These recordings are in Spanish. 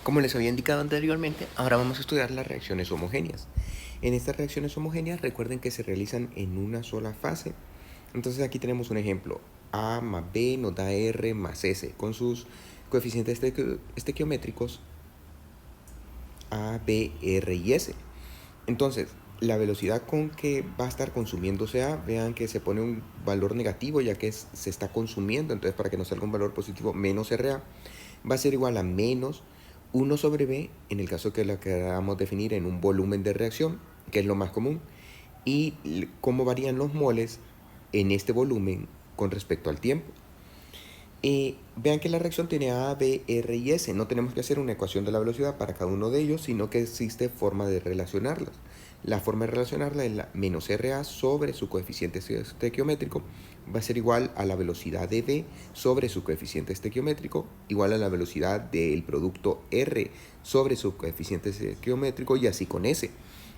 Como les había indicado anteriormente, ahora vamos a estudiar las reacciones homogéneas. En estas reacciones homogéneas recuerden que se realizan en una sola fase. Entonces aquí tenemos un ejemplo. A más B nos da R más S con sus coeficientes estequiométricos A, B, R y S. Entonces, la velocidad con que va a estar consumiéndose A, vean que se pone un valor negativo ya que se está consumiendo. Entonces, para que nos salga un valor positivo, menos RA, va a ser igual a menos 1 sobre B, en el caso que lo queramos definir en un volumen de reacción, que es lo más común, y cómo varían los moles en este volumen con respecto al tiempo. Vean que la reacción tiene A, B, R y S. No tenemos que hacer una ecuación de la velocidad para cada uno de ellos, sino que existe forma de relacionarlas. La forma de relacionarla es la menos RA sobre su coeficiente estequiométrico va a ser igual a la velocidad de B sobre su coeficiente estequiométrico, igual a la velocidad del producto R sobre su coeficiente estequiométrico y así con S.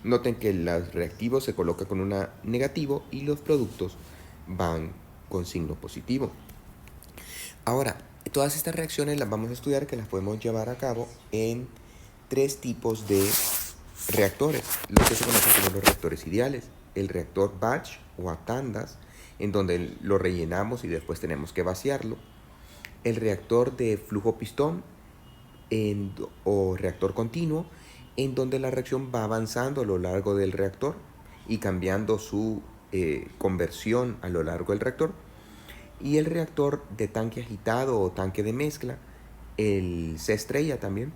Noten que el reactivo se coloca con un negativo y los productos van con signo positivo. Ahora, todas estas reacciones las vamos a estudiar, que las podemos llevar a cabo en tres tipos de reactores, los que se conocen como los reactores ideales. El reactor batch o a tandas, en donde lo rellenamos y después tenemos que vaciarlo. El reactor de flujo pistón o reactor continuo, en donde la reacción va avanzando a lo largo del reactor y cambiando su conversión a lo largo del reactor. Y el reactor de tanque agitado o tanque de mezcla, el C estrella también,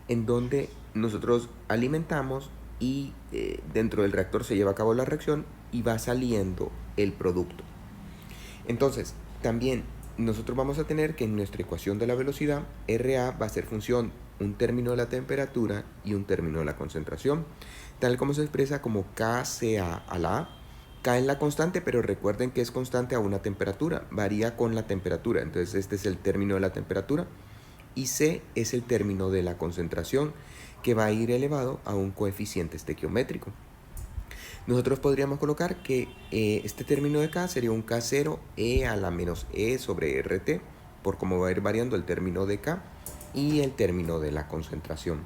en donde nosotros alimentamos y dentro del reactor se lleva a cabo la reacción y va saliendo el producto. Entonces, también nosotros vamos a tener que en nuestra ecuación de la velocidad, RA va a ser función un término de la temperatura y un término de la concentración, tal como se expresa como KCA a la A. K es la constante, pero recuerden que es constante a una temperatura, varía con la temperatura, entonces este es el término de la temperatura, y C es el término de la concentración, que va a ir elevado a un coeficiente estequiométrico. Nosotros podríamos colocar que este término de K sería un K0 E a la menos E sobre RT, por cómo va a ir variando el término de K y el término de la concentración.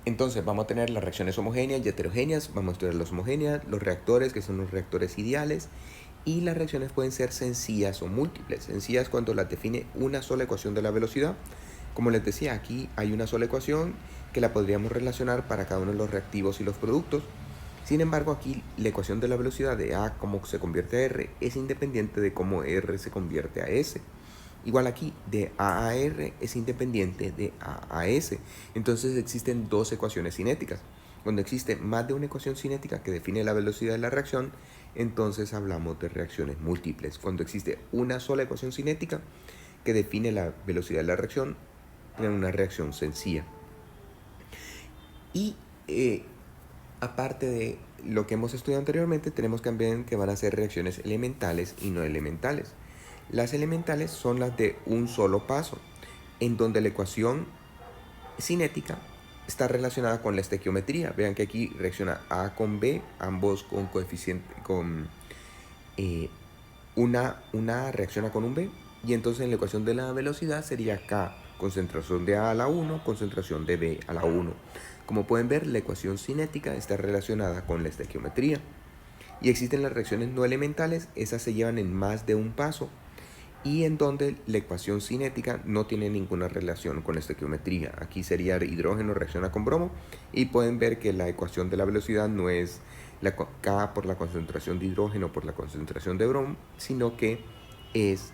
Entonces vamos a tener las reacciones homogéneas y heterogéneas, vamos a estudiar las homogéneas, los reactores, que son los reactores ideales, y las reacciones pueden ser sencillas o múltiples. Sencillas cuando las define una sola ecuación de la velocidad. Como les decía, aquí hay una sola ecuación que la podríamos relacionar para cada uno de los reactivos y los productos. Sin embargo, aquí la ecuación de la velocidad de A como se convierte a R es independiente de cómo R se convierte a S. Igual aquí, de A a R es independiente de A a S. Entonces existen dos ecuaciones cinéticas. Cuando existe más de una ecuación cinética que define la velocidad de la reacción, entonces hablamos de reacciones múltiples. Cuando existe una sola ecuación cinética que define la velocidad de la reacción, tiene una reacción sencilla. Y aparte de lo que hemos estudiado anteriormente, tenemos también que van a ser reacciones elementales y no elementales. Las elementales son las de un solo paso, en donde la ecuación cinética está relacionada con la estequiometría. Vean que aquí reacciona A con B, ambos con coeficiente, con una reacciona con un B, y entonces en la ecuación de la velocidad sería K, concentración de A a la 1, concentración de B a la 1. Como pueden ver, la ecuación cinética está relacionada con la estequiometría. Y existen las reacciones no elementales, esas se llevan en más de un paso, y en donde la ecuación cinética no tiene ninguna relación con la estequiometría. Aquí sería hidrógeno reacciona con bromo, y pueden ver que la ecuación de la velocidad no es la K por la concentración de hidrógeno por la concentración de bromo, sino que es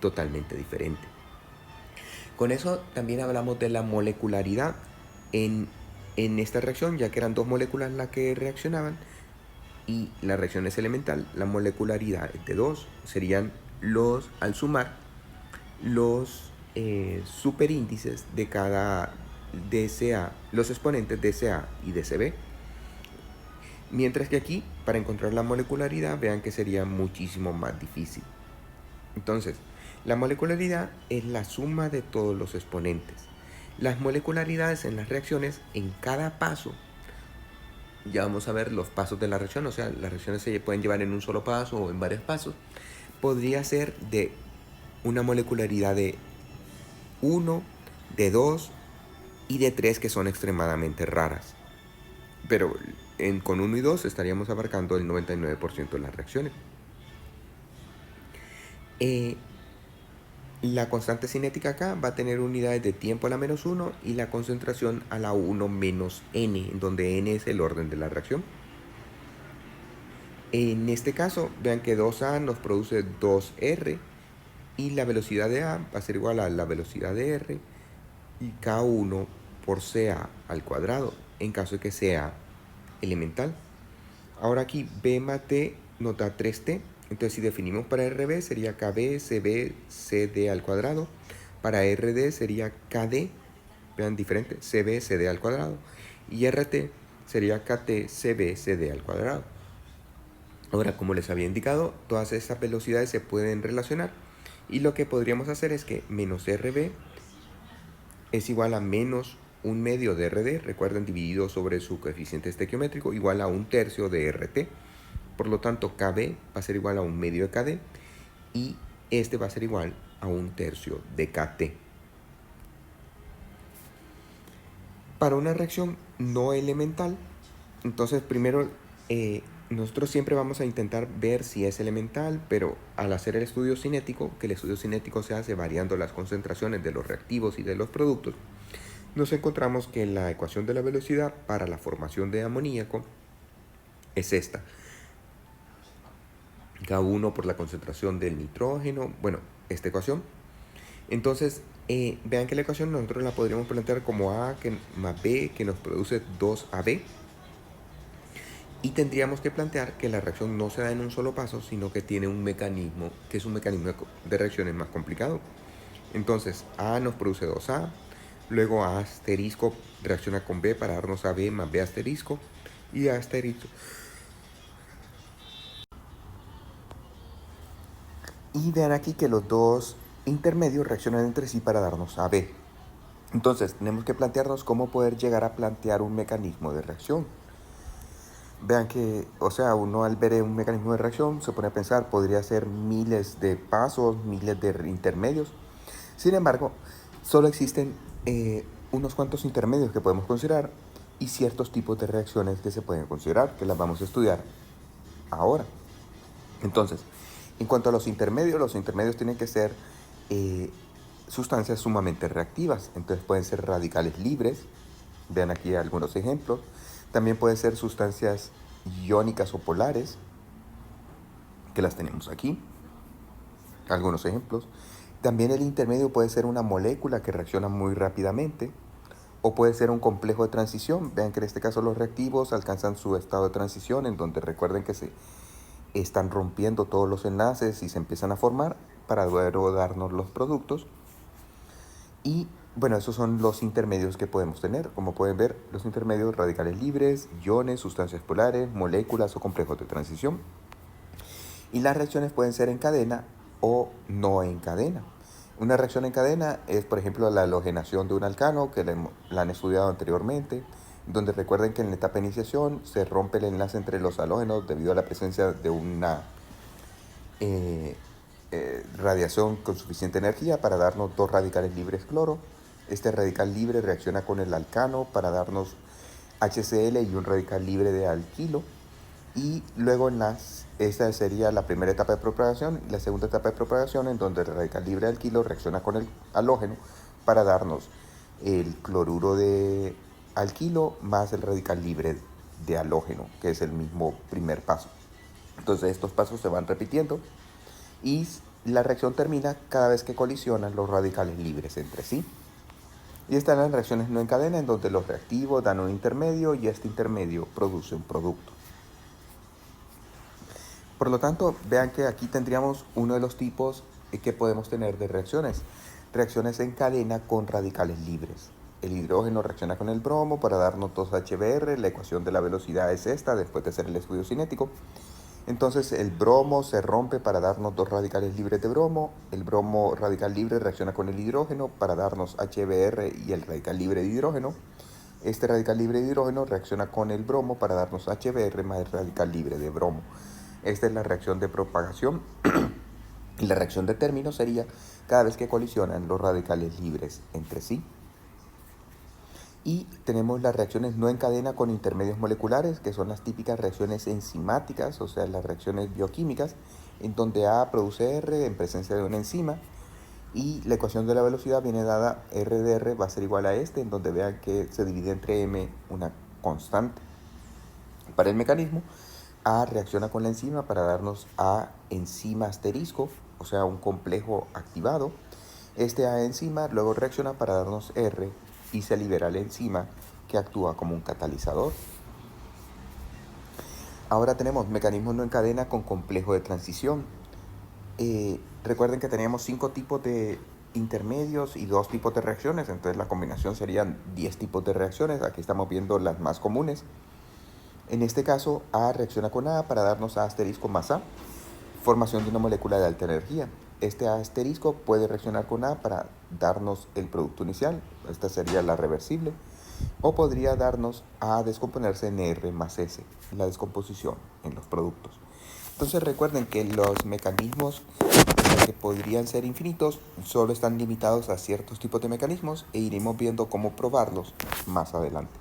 totalmente diferente. Con eso también hablamos de la molecularidad en esta reacción, ya que eran dos moléculas las que reaccionaban, y la reacción es elemental, la molecularidad es de 2, serían al sumar los superíndices de cada DCA, los exponentes DCA y DCB. Mientras que aquí, para encontrar la molecularidad, vean que sería muchísimo más difícil. Entonces, la molecularidad es la suma de todos los exponentes. Las molecularidades en las reacciones, en cada paso, ya vamos a ver los pasos de la reacción, o sea, las reacciones se pueden llevar en un solo paso o en varios pasos, podría ser de una molecularidad de 1, de 2 y de 3 que son extremadamente raras. Pero con 1 y 2 estaríamos abarcando el 99% de las reacciones. La constante cinética acá va a tener unidades de tiempo a la menos 1 y la concentración a la 1 menos n, en donde n es el orden de la reacción. En este caso, vean que 2A nos produce 2R y la velocidad de A va a ser igual a la velocidad de R y K1 por CA al cuadrado, en caso de que sea elemental. Ahora aquí B más T nos da 3T, entonces si definimos para RB sería KB, CB, CD al cuadrado. Para RD sería KD, vean diferente, CB, CD al cuadrado. Y RT sería KT, CB, CD al cuadrado. Ahora, como les había indicado, todas estas velocidades se pueden relacionar. Y lo que podríamos hacer es que menos RB es igual a menos un medio de RD, recuerden, dividido sobre su coeficiente estequiométrico, igual a un tercio de RT. Por lo tanto, KB va a ser igual a un medio de KD y este va a ser igual a un tercio de KT. Para una reacción no elemental, entonces primero nosotros siempre vamos a intentar ver si es elemental, pero al hacer el estudio cinético, que el estudio cinético se hace variando las concentraciones de los reactivos y de los productos, nos encontramos que la ecuación de la velocidad para la formación de amoníaco es esta. K1 por la concentración del nitrógeno, bueno, esta ecuación. Entonces, vean que la ecuación nosotros la podríamos plantear como A más B, que nos produce 2AB. Y tendríamos que plantear que la reacción no se da en un solo paso, sino que tiene un mecanismo, que es un mecanismo de reacciones más complicado. Entonces, A nos produce 2A, luego A asterisco reacciona con B para darnos AB más B asterisco, y A asterisco. Y vean aquí que los dos intermedios reaccionan entre sí para darnos AB. Entonces, tenemos que plantearnos cómo poder llegar a plantear un mecanismo de reacción. Vean que, o sea, uno al ver un mecanismo de reacción se pone a pensar, podría ser miles de pasos, miles de intermedios. Sin embargo, solo existen unos cuantos intermedios que podemos considerar y ciertos tipos de reacciones que se pueden considerar, que las vamos a estudiar ahora. Entonces, en cuanto a los intermedios tienen que ser sustancias sumamente reactivas. Entonces pueden ser radicales libres, vean aquí algunos ejemplos. También pueden ser sustancias iónicas o polares, que las tenemos aquí, algunos ejemplos. También el intermedio puede ser una molécula que reacciona muy rápidamente, o puede ser un complejo de transición. Vean que en este caso los reactivos alcanzan su estado de transición, en donde recuerden que se están rompiendo todos los enlaces y se empiezan a formar para luego darnos los productos. Y bueno, esos son los intermedios que podemos tener. Como pueden ver, los intermedios radicales libres, iones, sustancias polares, moléculas o complejos de transición. Y las reacciones pueden ser en cadena o no en cadena. Una reacción en cadena es, por ejemplo, la halogenación de un alcano, que la han estudiado anteriormente, donde recuerden que en la etapa de iniciación se rompe el enlace entre los halógenos debido a la presencia de una radiación con suficiente energía para darnos dos radicales libres cloro. Este radical libre reacciona con el alcano para darnos HCl y un radical libre de alquilo. Y luego esta sería la primera etapa de propagación y la segunda etapa de propagación, en donde el radical libre de alquilo reacciona con el halógeno para darnos el cloruro de alquilo más el radical libre de halógeno, que es el mismo primer paso. Entonces estos pasos se van repitiendo y la reacción termina cada vez que colisionan los radicales libres entre sí. Y están las reacciones no en cadena, en donde los reactivos dan un intermedio y este intermedio produce un producto. Por lo tanto, vean que aquí tendríamos uno de los tipos que podemos tener de reacciones. Reacciones en cadena con radicales libres. El hidrógeno reacciona con el bromo para darnos 2HBr. La ecuación de la velocidad es esta después de hacer el estudio cinético. Entonces el bromo se rompe para darnos dos radicales libres de bromo. El bromo radical libre reacciona con el hidrógeno para darnos HBr y el radical libre de hidrógeno. Este radical libre de hidrógeno reacciona con el bromo para darnos HBr más el radical libre de bromo. Esta es la reacción de propagación. Y la reacción de término sería cada vez que colisionan los radicales libres entre sí. Y tenemos las reacciones no en cadena con intermedios moleculares, que son las típicas reacciones enzimáticas, o sea, las reacciones bioquímicas, en donde A produce R en presencia de una enzima, y la ecuación de la velocidad viene dada, R de R va a ser igual a en donde vean que se divide entre M una constante. Para el mecanismo, A reacciona con la enzima para darnos A enzima asterisco, o sea, un complejo activado. Este A enzima luego reacciona para darnos R y se libera la enzima que actúa como un catalizador. Ahora tenemos mecanismos no en cadena con complejo de transición. Recuerden que teníamos 5 tipos de intermedios y 2 tipos de reacciones, entonces la combinación serían 10 tipos de reacciones. Aquí estamos viendo las más comunes. En este caso, A reacciona con A para darnos A asterisco más A, formación de una molécula de alta energía. Este A asterisco puede reaccionar con A para darnos el producto inicial, esta sería la reversible, o podría darnos A descomponerse en R más S, la descomposición en los productos. Entonces recuerden que los mecanismos que podrían ser infinitos solo están limitados a ciertos tipos de mecanismos e iremos viendo cómo probarlos más adelante.